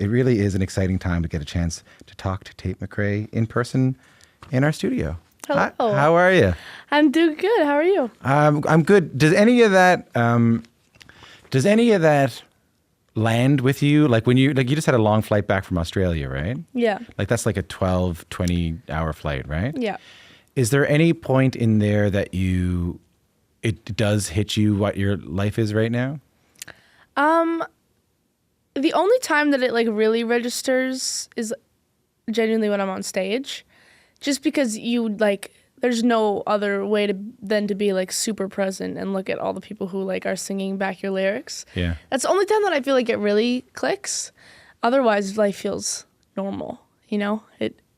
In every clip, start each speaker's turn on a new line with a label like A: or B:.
A: it really is an exciting time to get a chance to talk to Tate McRae in person in our studio.
B: Hello.
A: Hi, how are you?
B: I'm doing good. How are you?
A: I'm good. Does any of that land with you? Like when you just had a long flight back from Australia, right?
B: Yeah.
A: Like that's like a 12, 20-hour flight, right?
B: Yeah.
A: Is there any point in there that it does hit you what your life is right now?
B: The only time that it like really registers is genuinely when I'm on stage, just because there's no other way than to be like super present and look at all the people who like are singing back your lyrics.
A: Yeah.
B: That's the only time that I feel like it really clicks. Otherwise, life feels normal. You know,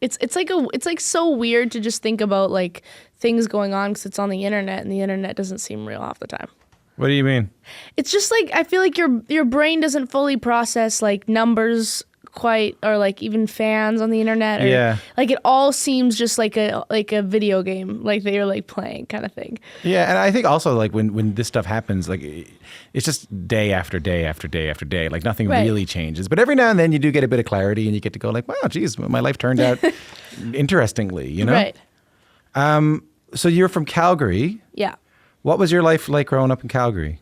B: it's like so weird to just think about like things going on because it's on the internet and the internet doesn't seem real half the time.
A: What do you mean?
B: It's just like I feel like your brain doesn't fully process like numbers quite, or like even fans on the internet. Or,
A: Yeah.
B: Like it all seems just like a video game, like that you're like playing kind of thing.
A: Yeah, and I think also like when this stuff happens, like it's just day after day after day after day. Like nothing
B: Right.
A: really changes. But every now and then you do get a bit of clarity and you get to go like, wow, geez, my life turned out interestingly, you know?
B: Right.
A: So you're from Calgary.
B: Yeah.
A: What was your life like growing up in Calgary?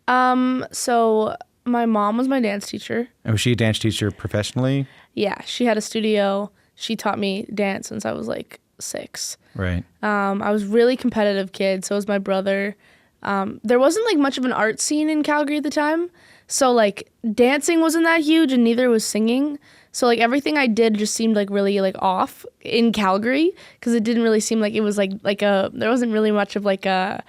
B: So my mom was my dance teacher.
A: And was she a dance teacher professionally?
B: Yeah, she had a studio. She taught me dance since I was like 6.
A: Right.
B: I was a really competitive kid. So was my brother. There wasn't like much of an art scene in Calgary at the time. So like dancing wasn't that huge and neither was singing. So like everything I did just seemed like really like off in Calgary because it didn't really seem like it was there wasn't really much of like a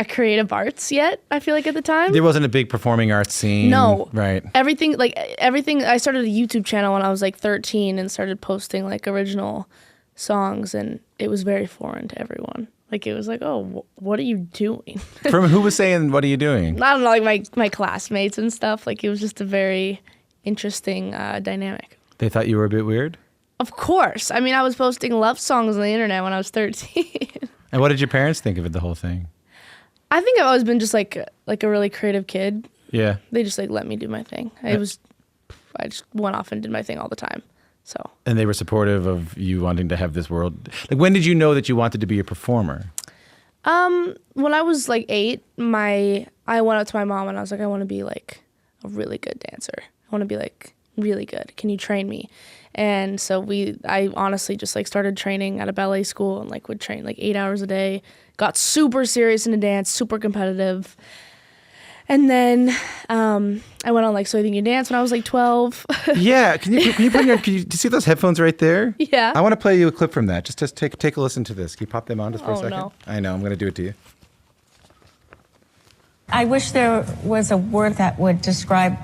B: creative arts yet, I feel like at the time.
A: There wasn't a big performing arts scene.
B: No.
A: Right.
B: Everything, I started a YouTube channel when I was like 13 and started posting like original songs, and it was very foreign to everyone. Like it was like, oh, what are you doing?
A: From who was saying, what are you doing?
B: I don't know, like my classmates and stuff. Like it was just a very interesting dynamic.
A: They thought you were a bit weird?
B: Of course. I mean, I was posting love songs on the internet when I was 13.
A: And what did your parents think of it, the whole thing?
B: I think I've always been just like a really creative kid.
A: Yeah.
B: They just like let me do my thing. I just went off and did my thing all the time. So.
A: And they were supportive of you wanting to have this world. Like, when did you know that you wanted to be a performer?
B: When I was like 8, I went up to my mom and I was like, I want to be like a really good dancer. I want to be like really good. Can you train me? And so I honestly just like started training at a ballet school and like would train like 8 hours a day. Got super serious into dance, super competitive. And then I went on like So You Think You Dance when I was like 12.
A: Yeah, can you put your, do you see those headphones right there?
B: Yeah.
A: I want to play you a clip from that. Just take a listen to this. Can you pop them on just for a second?
B: No.
A: I know, I'm going to do it to you.
C: I wish there was a word that would describe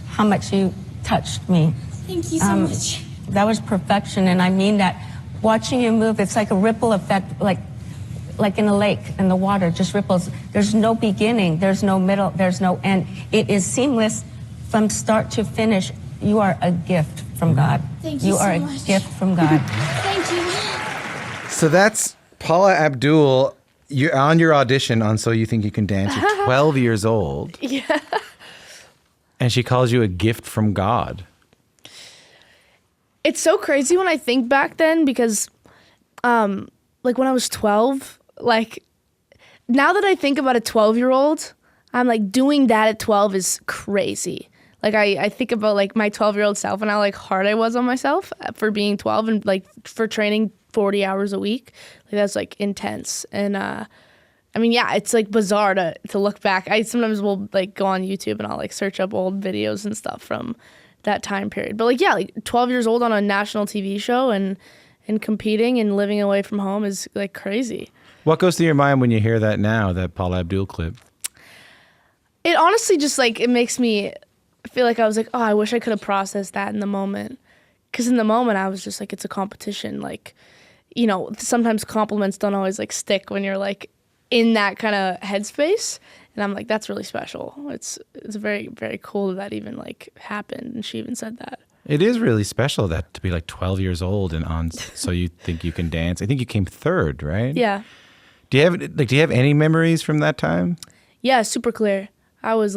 C: how much you touched me.
D: Thank you so much.
C: That was perfection, and I mean that. Watching you move, it's like a ripple effect, like in a lake, and the water just ripples. There's no beginning, there's no middle, there's no end. It is seamless from start to finish. You are a gift from God.
D: Thank you so
C: are
D: much.
C: a gift from God.
D: Thank you.
A: So that's Paula Abdul. You're on your audition on So You Think You Can Dance. You're 12 years old.
B: Yeah.
A: And she calls you a gift from God.
B: It's so crazy when I think back then because, like when I was 12, like now that I think about a 12-year-old, I'm like doing that at 12 is crazy. Like I think about like my 12-year-old self and how like hard I was on myself for being 12 and like for training 40 hours a week. Like that's like intense. And I mean, yeah, it's like bizarre to look back. I sometimes will like go on YouTube and I'll like search up old videos and stuff from that time period. But like, yeah, like 12 years old on a national TV show and competing and living away from home is like crazy.
A: What goes through your mind when you hear that now, that Paula Abdul clip?
B: It honestly just like, it makes me feel like I was like, oh, I wish I could have processed that in the moment. Because in the moment I was just like, it's a competition. Like, you know, sometimes compliments don't always like stick when you're like in that kind of headspace. And I'm like, that's really special. It's very, very cool that even like happened. And she even said that.
A: It is really special that to be like 12 years old and on So You Think You Can Dance. I think you came third, right?
B: Yeah.
A: Do you have any memories from that time?
B: Yeah, super clear. I was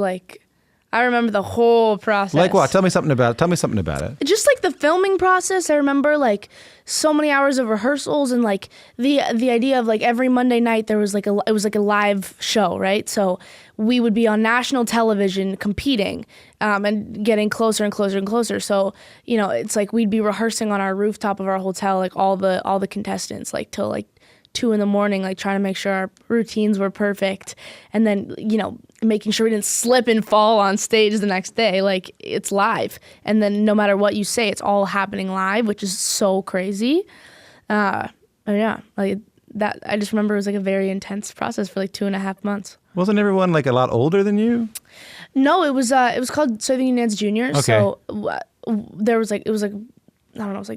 B: I remember the whole process.
A: Like what? Tell me something about it.
B: Just like the filming process. I remember like so many hours of rehearsals and like the idea of like every Monday night it was like a live show, right? So we would be on national television competing and getting closer and closer and closer. So, you know, it's like we'd be rehearsing on our rooftop of our hotel, like all the contestants, like till like 2 a.m, like trying to make sure our routines were perfect. And then, you know, making sure we didn't slip and fall on stage the next day. Like it's live. And then no matter what you say, it's all happening live, which is so crazy. Yeah, like that. I just remember it was like a very intense process for like 2.5 months.
A: Wasn't everyone like a lot older than you?
B: No, it was called Southern Union Dance Juniors.
A: Okay.
B: So there was like, it was like, I don't know, it was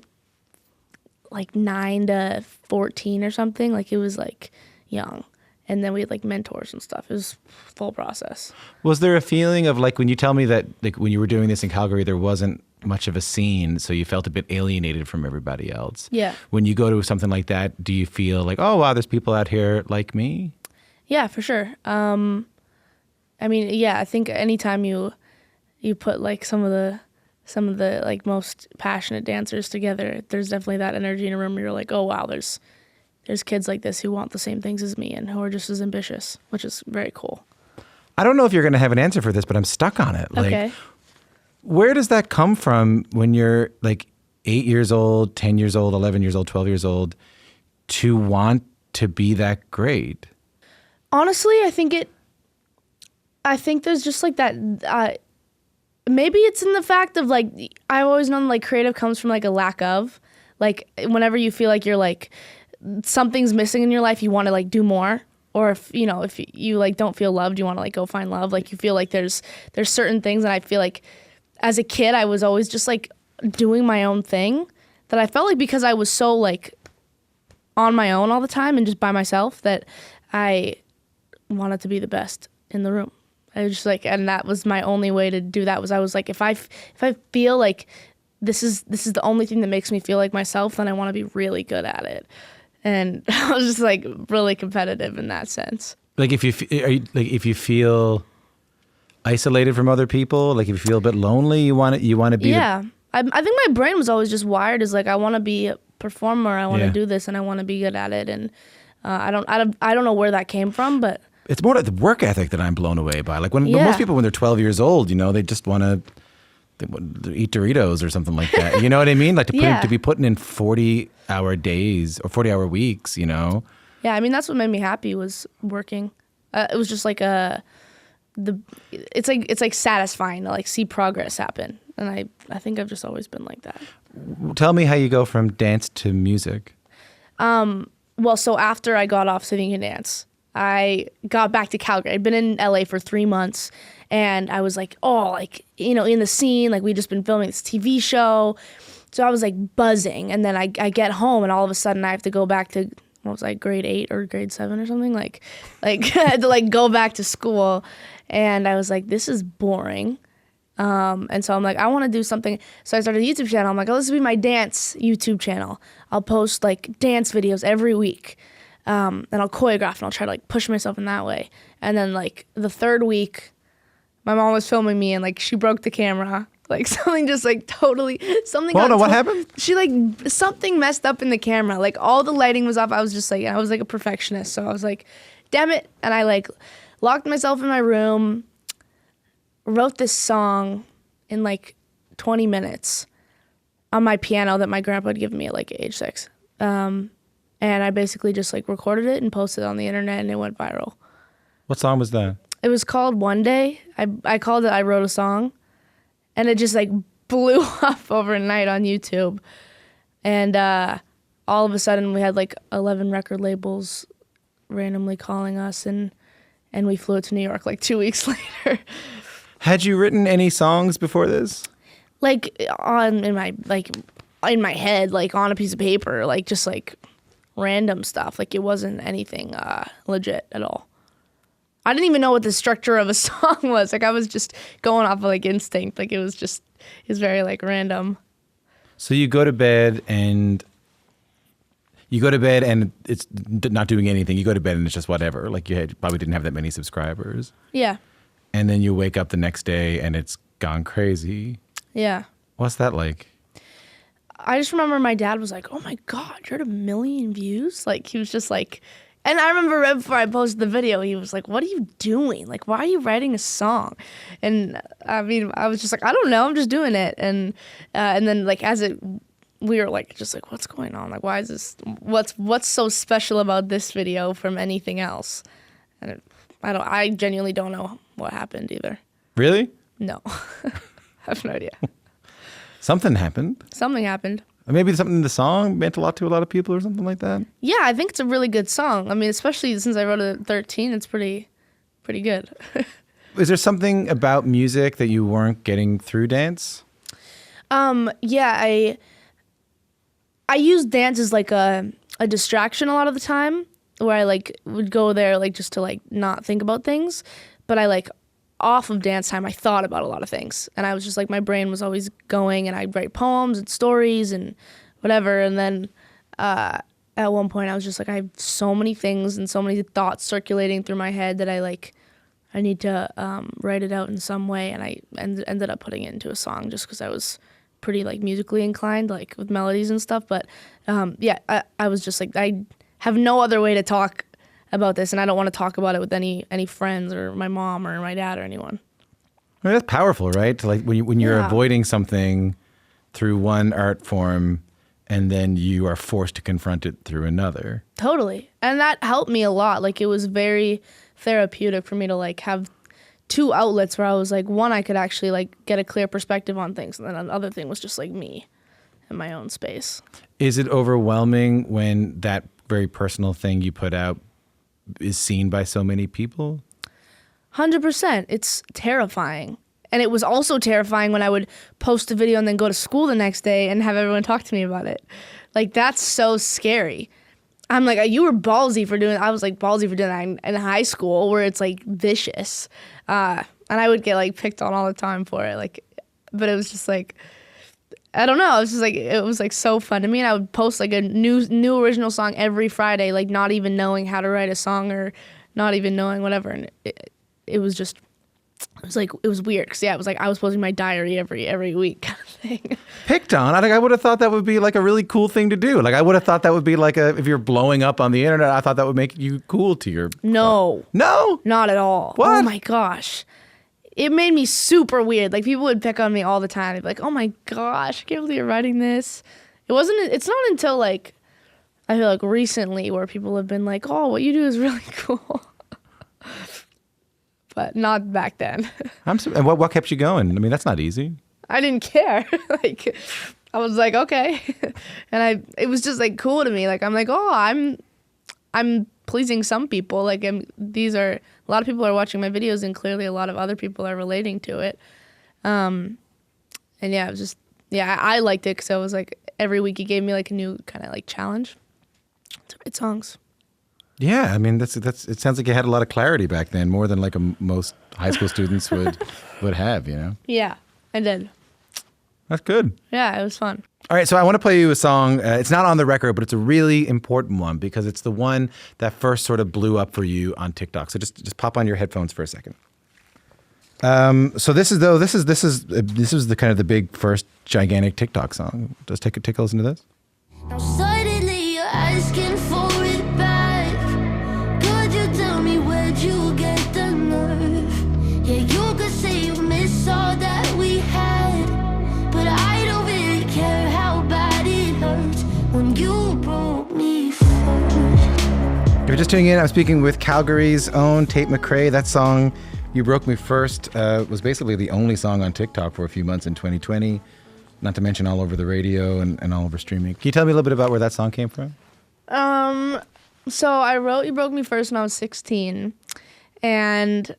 B: like 9 to 14 or something. Like it was like young. And then we had like mentors and stuff. It was full process.
A: Was there a feeling of like when you tell me that like when you were doing this in Calgary, there wasn't much of a scene, so you felt a bit alienated from everybody else?
B: Yeah.
A: When you go to something like that, do you feel like, oh wow, there's people out here like me?
B: Yeah, for sure. I mean, yeah, I think anytime you put like some of the like most passionate dancers together, there's definitely that energy in a room where you're like, oh wow, there's kids like this who want the same things as me and who are just as ambitious, which is very cool.
A: I don't know if you're going to have an answer for this, but I'm stuck on it. Like,
B: Okay.
A: where does that come from when you're like 8 years old, 10 years old, 11 years old, 12 years old, to want to be that great?
B: Honestly, I think there's just like that, maybe it's in the fact of like, I've always known like creative comes from like a lack of, like whenever you feel like you're like, something's missing in your life, you want to like do more. Or if you like don't feel loved, you want to like go find love. Like you feel like there's certain things, and I feel like as a kid, I was always just like doing my own thing, that I felt like because I was so like on my own all the time and just by myself, that I wanted to be the best in the room. I was just like, and that was my only way to do that. Was I was like, if I feel like this is the only thing that makes me feel like myself, then I want to be really good at it. And I was just like really competitive in that sense.
A: Like if you feel isolated from other people, like if you feel a bit lonely, you want to be.
B: Yeah, I think my brain was always just wired as like I want to be a performer, I want to do this, and I want to be good at it. And I don't know where that came from, but
A: it's more like the work ethic that I'm blown away by. Like when most people when they're 12 years old, they just want to. They eat Doritos or something like that. You know what I mean? Like to be putting in 40-hour days or 40-hour weeks, Yeah,
B: I mean, that's what made me happy was working. It was just like it's like satisfying to like see progress happen. And I think I've just always been like that.
A: Tell me how you go from dance to music.
B: Well, so after I got off singing and dance, I got back to Calgary. I'd been in LA for 3 months. And I was like, in the scene, like we'd just been filming this TV show. So I was like buzzing. And then I get home and all of a sudden I have to go back to, what was I, grade 8 or grade 7 or something? Like I had to like go back to school. And I was like, this is boring. And so I'm like, I want to do something. So I started a YouTube channel. I'm like, this will be my dance YouTube channel. I'll post like dance videos every week. And I'll choreograph and I'll try to like push myself in that way. And then like the third week, my mom was filming me and like she broke the camera. Like something just like totally something.
A: Hold on, what happened?
B: She like something messed up in the camera. Like all the lighting was off. I was just like I was like a perfectionist. So I was like, damn it. And I like locked myself in my room, wrote this song in like 20 minutes on my piano that my grandpa had given me at like age 6. And I basically just like recorded it and posted it on the internet and it went viral.
A: What song was that?
B: It was called One Day. I called it I Wrote a Song. And it just like blew up overnight on YouTube. And all of a sudden we had like 11 record labels randomly calling us and we flew to New York like 2 weeks later.
A: Had you written any songs before this?
B: Like in my head, like on a piece of paper, like just like random stuff. Like it wasn't anything legit at all. I didn't even know what the structure of a song was. Like I was just going off of like instinct. Like it was very like random.
A: So you go to bed and it's not doing anything. You go to bed and it's just whatever. Like you probably didn't have that many subscribers.
B: Yeah.
A: and then you wake up the next day and it's gone crazy.
B: Yeah.
A: What's that like?
B: I just remember my dad was like, "Oh my God, you're at 1 million views?" Like, he was just like, and I remember right before I posted the video, he was like, "What are you doing? Like, why are you writing a song?" And I mean, I was just like, "I don't know, I'm just doing it." And then like we were like, just like, "What's going on? Like, why is this? What's so special about this video from anything else?" And I genuinely don't know what happened either.
A: Really?
B: No, I have no idea.
A: Something happened.
B: Something happened.
A: Maybe something in the song meant a lot to a lot of people or something like that.
B: Yeah, I think it's a really good song. I mean, especially since I wrote it at 13, it's pretty good.
A: Is there something about music that you weren't getting through dance?
B: Yeah, I use dance as like a distraction a lot of the time, where I like would go there like just to like not think about things, but I like off of dance time I thought about a lot of things, and I was just like, my brain was always going, and I'd write poems and stories and whatever, and then at one point I was just like, I have so many things and so many thoughts circulating through my head that I need to write it out in some way, and I ended up putting it into a song just because I was pretty like musically inclined, like with melodies and stuff. But yeah, I was just like, I have no other way to talk about this, and I don't want to talk about it with any friends or my mom or my dad or anyone.
A: I mean, that's powerful, right? To like when you're avoiding something through one art form, and then you are forced to confront it through another. Totally,
B: and that helped me a lot. Like, it was very therapeutic for me to like have two outlets where I was like, one, I could actually like get a clear perspective on things, and then another thing was just like me and my own space.
A: Is it overwhelming when that very personal thing you put out is seen by so many people?
B: 100%. It's terrifying. And it was also terrifying when I would post a video and then go to school the next day and have everyone talk to me about it. Like, that's so scary. I'm like, you were ballsy for doing, I was like ballsy for doing that in high school, where it's like vicious. And I would get like picked on all the time for it. Like, but it was just like, I don't know. It was just like, it was like so fun to me. And I would post like a new original song every Friday, like not even knowing how to write a song or not even knowing whatever. And it was just, it was weird. Cause yeah, it was like, I was posting my diary every week kind of thing.
A: Picked on? I would have thought that would be like a really cool thing to do. Like, I would have thought that would be like if you're blowing up on the internet, I thought that would make you cool to your...
B: No.
A: No?
B: Not at all.
A: What?
B: Oh my gosh. It made me super weird. Like, people would pick on me all the time. They'd be like, "Oh my gosh, I can't believe you're writing this." It's not until like, I feel like recently where people have been like, "Oh, what you do is really cool." But not back then.
A: And what kept you going? I mean, that's not easy.
B: I didn't care. Like, I was like, okay. And it was just like cool to me. Like, I'm like, oh, I'm pleasing some people. Like, a lot of people are watching my videos, and clearly a lot of other people are relating to it. And yeah, it was just, yeah, I liked it because I was like, every week he gave me like a new kind of like challenge to write songs.
A: Yeah, I mean, it sounds like you had a lot of clarity back then, more than like most high school students would have, you know?
B: Yeah, I did.
A: That's good.
B: Yeah, it was fun.
A: All right, so I want to play you a song. It's not on the record, but it's a really important one because it's the one that first sort of blew up for you on TikTok. So just pop on your headphones for a second. So this is the kind of the big first gigantic TikTok song. Just take a listen to this.
D: Now suddenly you're asking for it back. Could you tell me where'd you get the nerve? Yeah, you could say you miss all that we had, but I don't really care how bad it hurts when you broke me first.
A: If you're just tuning in, I'm speaking with Calgary's own Tate McRae. That song, You Broke Me First, was basically the only song on TikTok for a few months in 2020. Not to mention all over the radio and all over streaming. Can you tell me a little bit about where that song came from?
B: So I wrote You Broke Me First when I was 16. And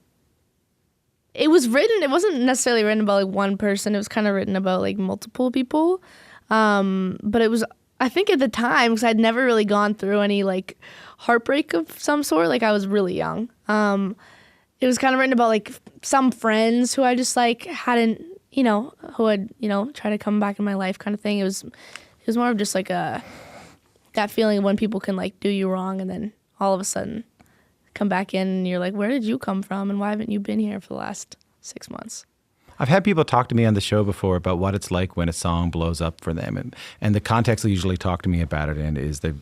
B: it wasn't necessarily written about like one person. It was kind of written about like multiple people. But it was, I think at the time, because I'd never really gone through any like heartbreak of some sort. Like, I was really young. It was kind of written about like some friends who I just like hadn't, who had, tried to come back in my life kind of thing. It was more of just like that feeling when people can like do you wrong and then all of a sudden come back in and you're like, where did you come from and why haven't you been here for the last 6 months?
A: I've had people talk to me on the show before about what it's like when a song blows up for them, and the context they usually talk to me about it in is they're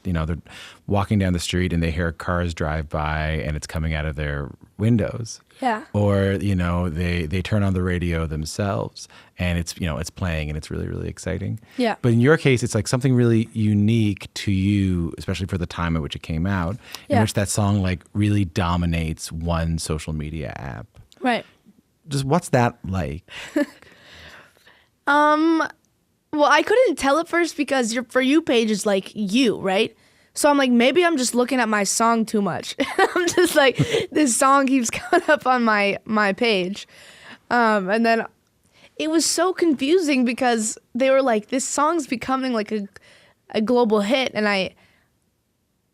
A: walking down the street and they hear cars drive by and it's coming out of their windows.
B: Yeah.
A: Or they turn on the radio themselves and it's playing and it's really, really exciting.
B: Yeah.
A: But in your case, it's like something really unique to you, especially for the time at which it came out, in which that song like really dominates one social media app.
B: Right.
A: Just what's that like?
B: Well, I couldn't tell at first because your For You page is like you, right? So I'm like, maybe I'm just looking at my song too much. I'm just like, this song keeps coming up on my page. And then it was so confusing because they were like, this song's becoming like a global hit. And I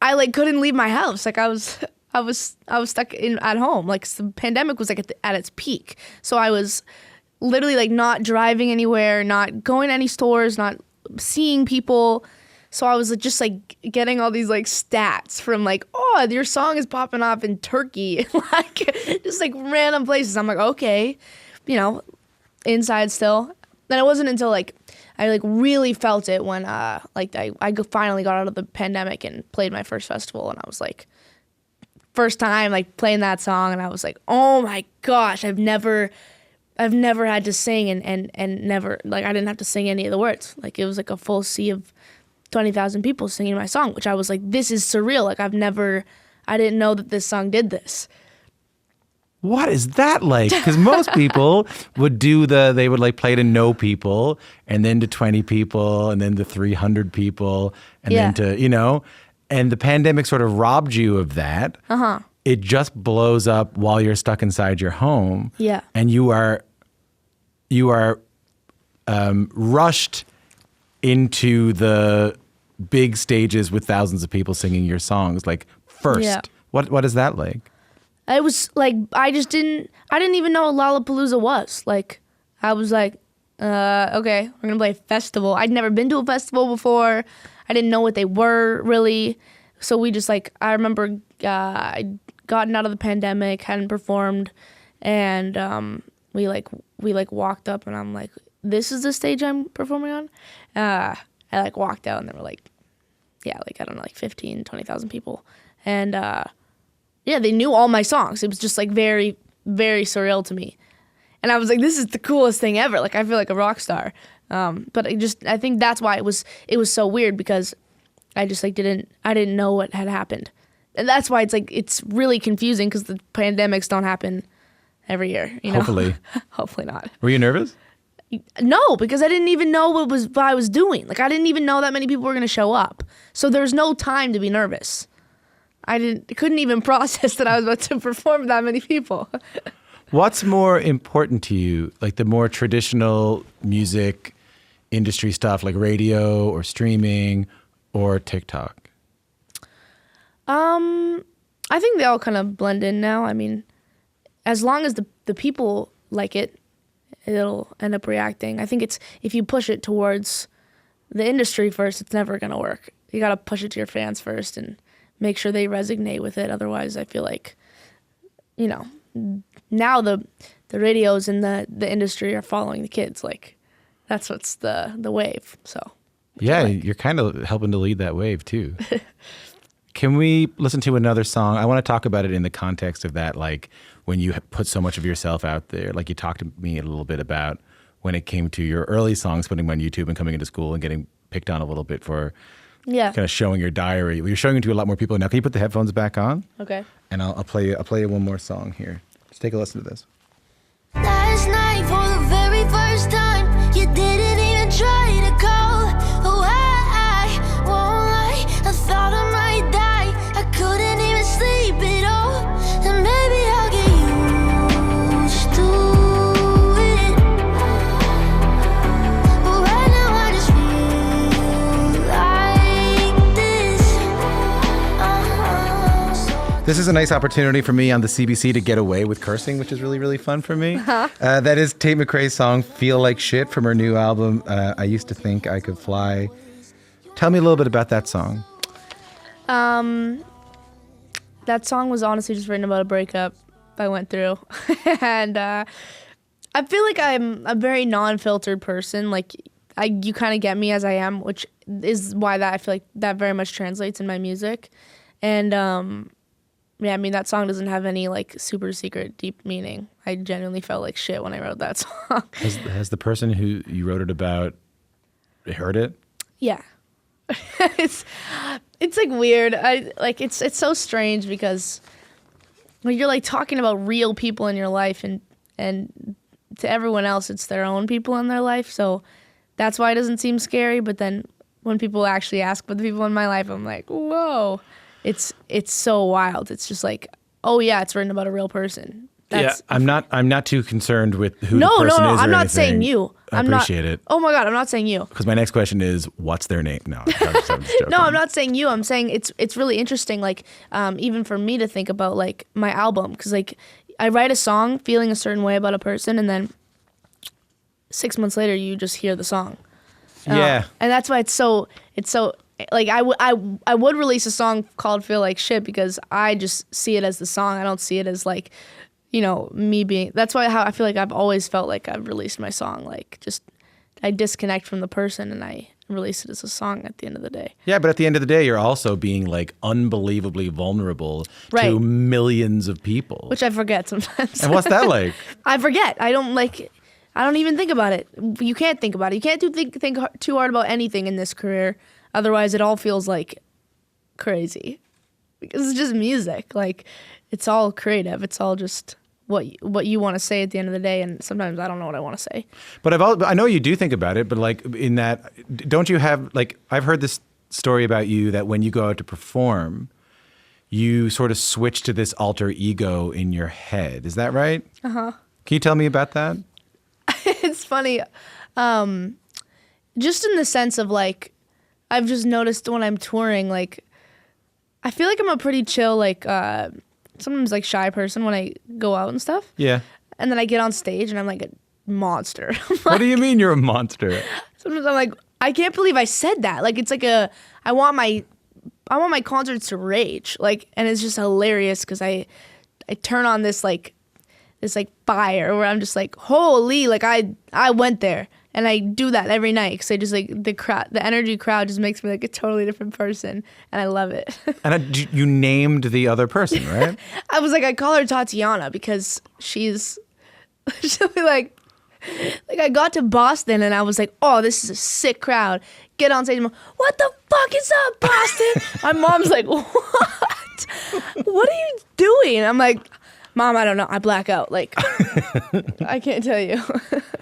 B: like couldn't leave my house. Like I was stuck at home. Like the pandemic was like at its peak. So I was literally like not driving anywhere, not going to any stores, not seeing people. So I was just like getting all these like stats from like, oh, your song is popping off in Turkey, like just like random places. I'm like, okay, inside still. Then it wasn't until like I like really felt it when I finally got out of the pandemic and played my first festival, and I was like, first time like playing that song, and I was like, oh my gosh, I've never had to sing and never, like, I didn't have to sing any of the words. Like it was like a full sea of 20,000 people singing my song, which I was like, this is surreal. Like I didn't know that this song did this.
A: What is that like? Because most people would they would like play to no people and then to 20 people and then to 300 people and then to, and the pandemic sort of robbed you of that.
B: Uh-huh.
A: It just blows up while you're stuck inside your home.
B: Yeah.
A: And you are rushed into the big stages with thousands of people singing your songs. Like first, what is that like?
B: It was like, I didn't even know what Lollapalooza was. Like, I was like, okay, we're going to play a festival. I'd never been to a festival before. I didn't know what they were really. So we just like, I remember I'd gotten out of the pandemic, hadn't performed, and we walked up and I'm like, this is the stage I'm performing on? I like walked out and there were like, I don't know, like 15, 20,000 people. And they knew all my songs. It was just like very, very surreal to me. And I was like, this is the coolest thing ever. Like I feel like a rock star. But I think that's why it was so weird, because I just like I didn't know what had happened. And that's why it's like, it's really confusing because the pandemics don't happen every year.
A: Hopefully.
B: Hopefully not.
A: Were you nervous?
B: No, because I didn't even know what I was doing. Like I didn't even know that many people were going to show up. So there's no time to be nervous. I couldn't even process that I was about to perform with that many people.
A: What's more important to you? Like the more traditional music industry stuff like radio or streaming or TikTok?
B: I think they all kind of blend in now. I mean, as long as the people like it, it'll end up reacting. I think if you push it towards the industry first, it's never going to work. You got to push it to your fans first and make sure they resonate with it. Otherwise, I feel like, now the radios and the industry are following the kids. Like that's what's the wave. So
A: yeah, you're kind of helping to lead that wave too. Can we listen to another song? I want to talk about it in the context of that, like when you put so much of yourself out there. Like you talked to me a little bit about when it came to your early songs, putting them on YouTube and coming into school and getting picked on a little bit for kind of showing your diary. You're showing it to a lot more people now. Can you put the headphones back on? Okay. And I'll play you one more song here. Just take a listen to this.
D: Last night for the very first time, you didn't even try to call. Oh, I won't lie, I thought I might die. I couldn't even sleep at all. And maybe I'll get used to it. But right now I just feel like this.
A: This is a nice opportunity for me on the CBC to get away with cursing, which is really, really fun for me. That is Tate McRae's song, Feel Like Shit, from her new album, I Used to Think I Could Fly. Tell me a little bit about that song.
B: that song was honestly just written about a breakup I went through. And I feel like I'm a very non-filtered person. Like, you kind of get me as I am, which is why that I feel like that very much translates in my music. And yeah, I mean, that song doesn't have any like super secret deep meaning. I genuinely felt like shit when I wrote that song.
A: Has the person who you wrote it about heard it?
B: Yeah. It's like weird. It's so strange because when you're like talking about real people in your life, and to everyone else it's their own people in their life, so that's why it doesn't seem scary. But then when people actually ask about the people in my life, I'm like, whoa, it's so wild. It's just like, oh yeah, it's written about a real person.
A: I'm not too concerned with who the person is.
B: No,
A: or
B: I'm not
A: anything.
B: saying you.
A: I appreciate it.
B: Oh my God, I'm not saying you.
A: Because my next question is, what's their name? No, I'm just joking.
B: No, I'm not saying you. I'm saying it's really interesting, like, even for me to think about, like, my album. Because, like, I write a song feeling a certain way about a person, and then 6 months later, you just hear the song.
A: Yeah.
B: And that's why it's so like, I would release a song called Feel Like Shit because I just see it as the song. I don't see it as, like, you know, me being, that's why how I feel like I've always felt like I've released my song, like, just I disconnect from the person and I release it as a song at the end of the day.
A: Yeah, but at the end of the day, you're also being like unbelievably vulnerable
B: Right.
A: to millions of people.
B: Which I forget sometimes.
A: And what's that like?
B: I forget. I don't even think about it. You can't think about it. You can't think too hard about anything in this career. Otherwise, it all feels like crazy. Because it's just music. Like, it's all creative. It's all just what you want to say at the end of the day, and sometimes I don't know what I want to say.
A: But I know you do think about it, but like in that, don't you have, like, I've heard this story about you that when you go out to perform, you sort of switch to this alter ego in your head. Is that right? Uh-huh. Can you tell me about that?
B: It's funny. Just in the sense of, like, I've just noticed when I'm touring, like, I feel like I'm a pretty chill, like, sometimes like shy person when I go out and stuff.
A: Yeah.
B: And then I get on stage and I'm like a monster.
A: What do you mean you're a monster?
B: Sometimes I'm like, I can't believe I said that. Like, it's like I want my concerts to rage. Like, and it's just hilarious because I turn on this fire where I'm just like, holy, like I went there. And I do that every night because I just, like, the energy crowd just makes me like a totally different person, and I love it.
A: And you named the other person, right?
B: I was like, I call her Tatiana because she'll be like I got to Boston and I was like, oh, this is a sick crowd. Get on stage, and I'm like, what the fuck is up, Boston? My mom's like, what? What are you doing? And I'm like, Mom, I don't know. I black out. Like, I can't tell you.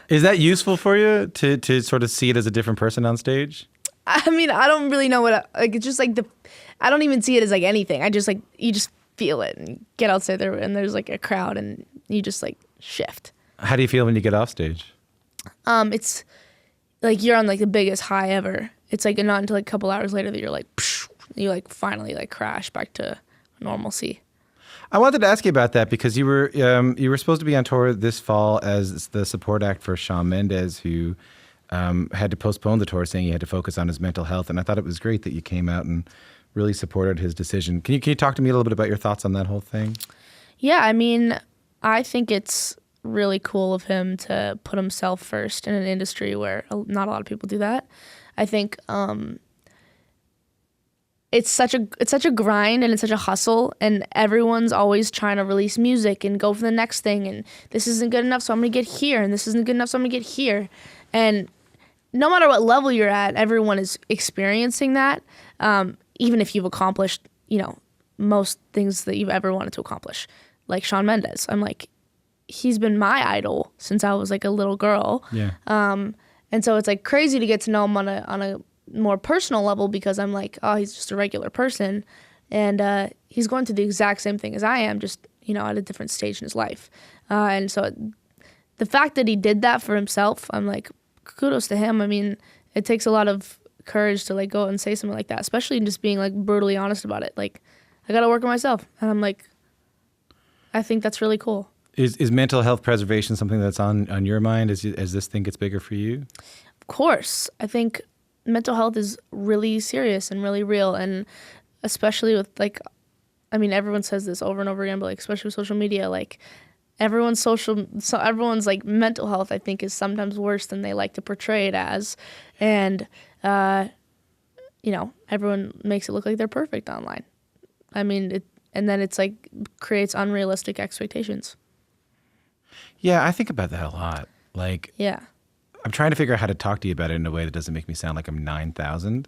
A: Is that useful for you to sort of see it as a different person on stage?
B: I mean, I don't really know it's just like I don't even see it as like anything. I just like, you just feel it and you get outside there and there's like a crowd and you just like shift.
A: How do you feel when you get off stage?
B: It's like you're on like the biggest high ever. It's like not until like a couple hours later that you're like, psh, you like finally like crash back to normalcy.
A: I wanted to ask you about that because you were supposed to be on tour this fall as the support act for Shawn Mendes, who had to postpone the tour, saying he had to focus on his mental health. And I thought it was great that you came out and really supported his decision. Can you talk to me a little bit about your thoughts on that whole thing? Yeah,
B: I mean, I think it's really cool of him to put himself first in an industry where not a lot of people do that. I think it's such a grind and it's such a hustle, and everyone's always trying to release music and go for the next thing, and this isn't good enough, so I'm gonna get here, and this isn't good enough, so I'm gonna get here. And no matter what level you're at, everyone is experiencing that, even if you've accomplished, you know, most things that you've ever wanted to accomplish. Like Shawn Mendes, I'm like, he's been my idol since I was like a little girl.
A: Yeah.
B: And so it's like crazy to get to know him on a more personal level because I'm like, oh, he's just a regular person, and he's going through the exact same thing as I am, just, you know, at a different stage in his life. And so the fact that he did that for himself, I'm like, kudos to him. I mean, it takes a lot of courage to like go and say something like that, especially in just being like brutally honest about it. Like, I got to work on myself, and I'm like, I think that's really cool.
A: Is mental health preservation something that's on your mind as this thing gets bigger for you?
B: Of course. I think mental health is really serious and really real, and especially with like I mean, everyone says this over and over again, but like, especially with social media, like everyone's like mental health, I think, is sometimes worse than they like to portray it as. And, you know, everyone makes it look like they're perfect online. I mean, and then it's like creates unrealistic expectations.
A: Yeah, I think about that a lot. Like,
B: yeah,
A: I'm trying to figure out how to talk to you about it in a way that doesn't make me sound like I'm 9,000.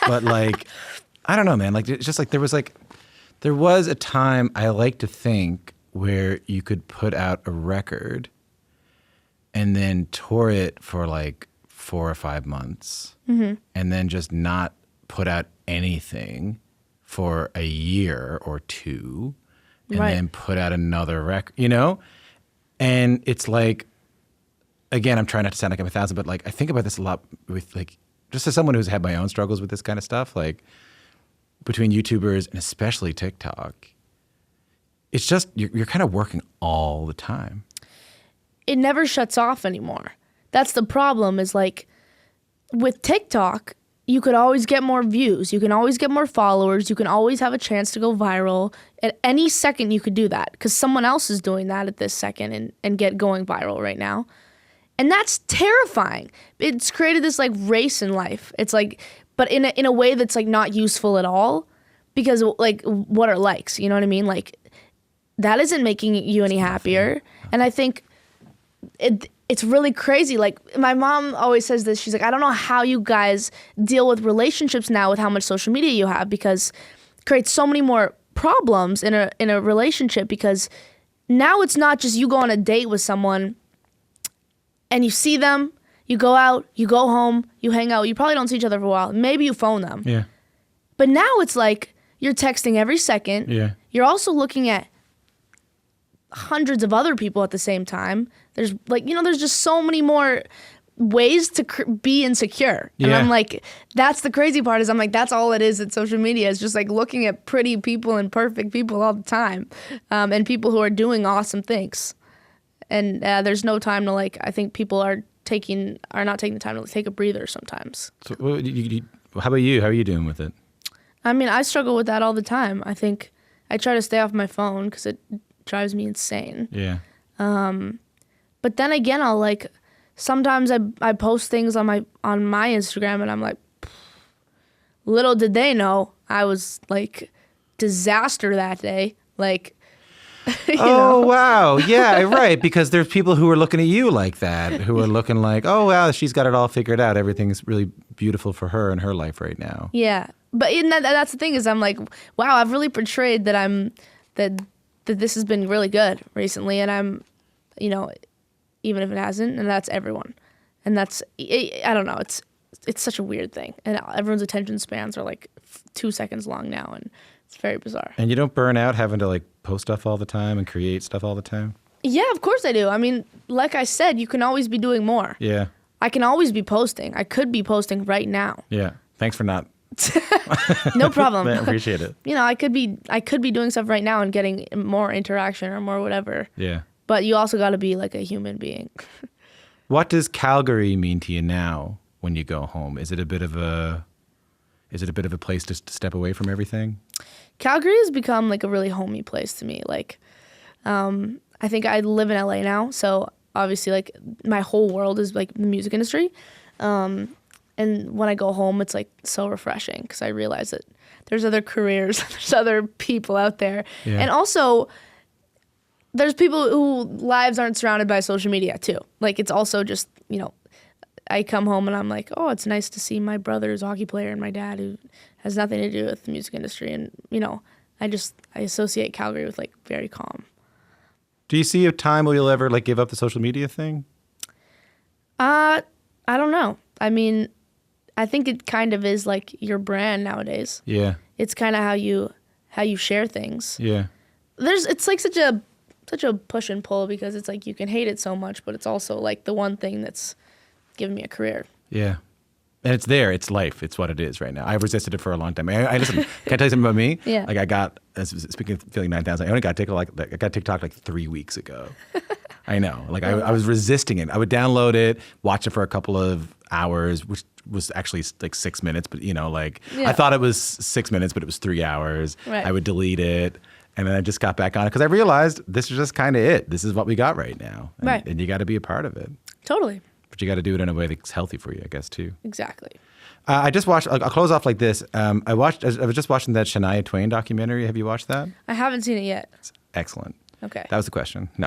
A: But like, I don't know, man. Like, it's just like there was a time I like to think where you could put out a record and then tour it for like 4 or 5 months and then just not put out anything for a year or two and then put out another record, you know? And it's like, again, I'm trying not to sound like I'm 1,000, but like I think about this a lot with like, just as someone who's had my own struggles with this kind of stuff, like between YouTubers and especially TikTok, it's just, you're kind of working all the time.
B: It never shuts off anymore. That's the problem, is like with TikTok, you could always get more views. You can always get more followers. You can always have a chance to go viral. At any second, you could do that because someone else is doing that at this second and get going viral right now. And that's terrifying. It's created this like race in life. It's like, but in a way that's like not useful at all, because like what are likes? You know what I mean? Like that isn't making you any happier. And I think it's really crazy. Like my mom always says this. She's like, I don't know how you guys deal with relationships now with how much social media you have, because it creates so many more problems in a relationship, because now it's not just you go on a date with someone and you see them, you go out, you go home, you hang out, you probably don't see each other for a while. Maybe you phone them.
A: Yeah.
B: But now it's like you're texting every second.
A: Yeah.
B: You're also looking at hundreds of other people at the same time. There's like, you know, there's just so many more ways to be insecure. And I'm like, that's the crazy part, is I'm like, that's all it is at social media, is just like looking at pretty people and perfect people all the time, and people who are doing awesome things. And there's no time to like, I think people are not taking the time to take a breather sometimes.
A: So how about you? How are you doing with it?
B: I mean, I struggle with that all the time. I think I try to stay off my phone because it drives me insane.
A: Yeah.
B: But then again, I'll like, sometimes I post things on my Instagram and I'm like, little did they know I was like disaster that day. Like,
A: oh, wow. Yeah, right. Because there's people who are looking at you like that, who are looking like, oh, wow, she's got it all figured out. Everything's really beautiful for her in her life right now.
B: Yeah. But that's the thing, is I'm like, wow, I've really portrayed that that this has been really good recently. And I'm, you know, even if it hasn't, and that's everyone. And that's, I don't know, it's such a weird thing. And everyone's attention spans are like 2 seconds long now, and it's very bizarre.
A: And you don't burn out having to like post stuff all the time and create stuff all the time?
B: Yeah, of course I do. I mean, like I said, you can always be doing more.
A: Yeah.
B: I can always be posting. I could be posting right now.
A: Yeah. Thanks for not.
B: No problem.
A: I appreciate it.
B: You know, I could be doing stuff right now and getting more interaction or more whatever.
A: Yeah.
B: But you also got to be like a human being.
A: What does Calgary mean to you now when you go home? Is it a bit of a place to step away from everything?
B: Calgary has become like a really homey place to me. Like, I think I live in LA now, so obviously like my whole world is like the music industry. And when I go home, it's like so refreshing because I realize that there's other careers, there's other people out there. Yeah. And also, there's people whose lives aren't surrounded by social media too. Like, it's also just, you know, I come home and I'm like, oh, it's nice to see my brother who's a hockey player and my dad who has nothing to do with the music industry. And, you know, I associate Calgary with like very calm.
A: Do you see a time where you'll ever like give up the social media thing?
B: I don't know. I mean, I think it kind of is like your brand nowadays. Yeah. It's kind of how you share things. Yeah. It's like such a push and pull, because it's like you can hate it so much, but it's also like the one thing that's given me a career. Yeah.
A: And it's there. It's life. It's what it is right now. I've resisted it for a long time. I listen. Can I tell you something about me?
B: Yeah.
A: Like, speaking of feeling 9,000, I got TikTok like 3 weeks ago. I know. Like I was resisting it. I would download it, watch it for a couple of hours, which was actually like 6 minutes. But I thought it was 6 minutes, but it was 3 hours.
B: Right.
A: I would delete it. And then I just got back on it because I realized this is just kind of it. This is what we got right now. And you got to be a part of it.
B: Totally.
A: But you got to do it in a way that's healthy for you, I guess, too.
B: Exactly.
A: I just watched, I'll close off like this. I was just watching that Shania Twain documentary. Have you watched that?
B: I haven't seen it yet.
A: It's excellent.
B: Okay.
A: That was the question. No.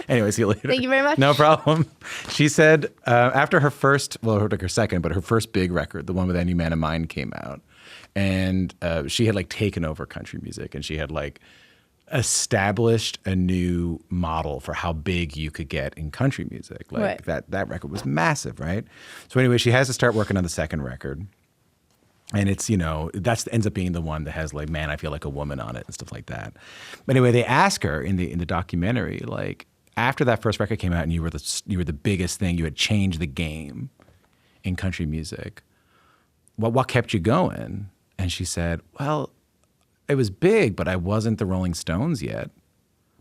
A: Anyway, see you later.
B: Thank you very much.
A: No problem. She said after her first, her second, but her first big record, the one with Any Man of Mine came out. And she had like taken over country music, and she had like established a new model for how big you could get in country music. Like that record was massive, right? So anyway, she has to start working on the second record. And it's, that ends up being the one that has like, Man, I Feel Like a Woman on it and stuff like that. But anyway, they ask her in the documentary, like, after that first record came out and you were the biggest thing, you had changed the game in country music, what kept you going? And she said, well, it was big, but I wasn't the Rolling Stones yet.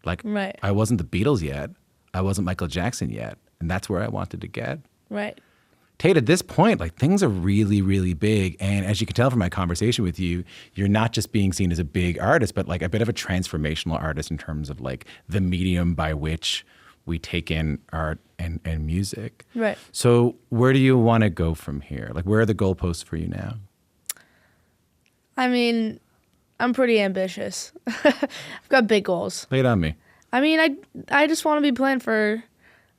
A: Like, I wasn't the Beatles yet. I wasn't Michael Jackson yet. And that's where I wanted to get.
B: Right.
A: Tate, at this point, like, things are really, really big. And as you can tell from my conversation with you, you're not just being seen as a big artist, but like a bit of a transformational artist in terms of like the medium by which we take in art and music.
B: Right.
A: So where do you want to go from here? Like, where are the goalposts for you now?
B: I mean, I'm pretty ambitious. I've got big goals.
A: Lay it on me.
B: I mean, I just want to be playing for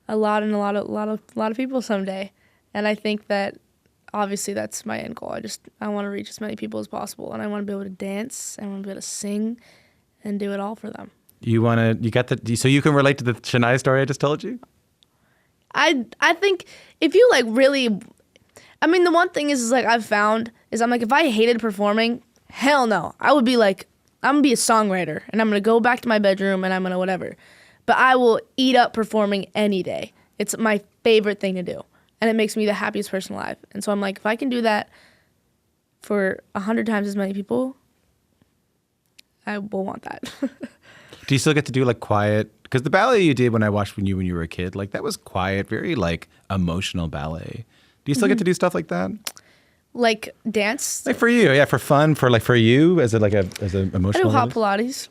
B: a lot of people someday, and I think that obviously that's my end goal. I want to reach as many people as possible, and I want to be able to dance. I want to be able to sing, and do it all for them.
A: So you can relate to the Shania story I just told you?
B: I think if you like really, I mean, the one thing is like I've found is I'm like, if I hated performing, hell no. I would be like, I'm going to be a songwriter, and I'm going to go back to my bedroom, and I'm going to whatever. But I will eat up performing any day. It's my favorite thing to do, and it makes me the happiest person alive. And so I'm like, if I can do that for 100 times as many people, I will want that.
A: Do you still get to do like quiet? Because the ballet you did when I watched when you were a kid, like that was quiet, very like emotional ballet. Do you still get to do stuff like that?
B: Like dance?
A: Like for you, yeah, for fun, for you as an emotional.
B: I do hot Pilates.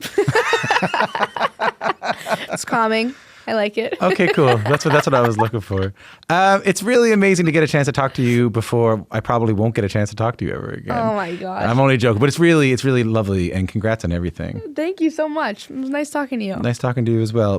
B: It's calming. I like it.
A: Okay, cool. That's what I was looking for. It's really amazing to get a chance to talk to you before I probably won't get a chance to talk to you ever again.
B: Oh my gosh.
A: I'm only joking, but it's really lovely, and congrats on everything.
B: Thank you so much. It was nice talking to you.
A: Nice talking to you as well.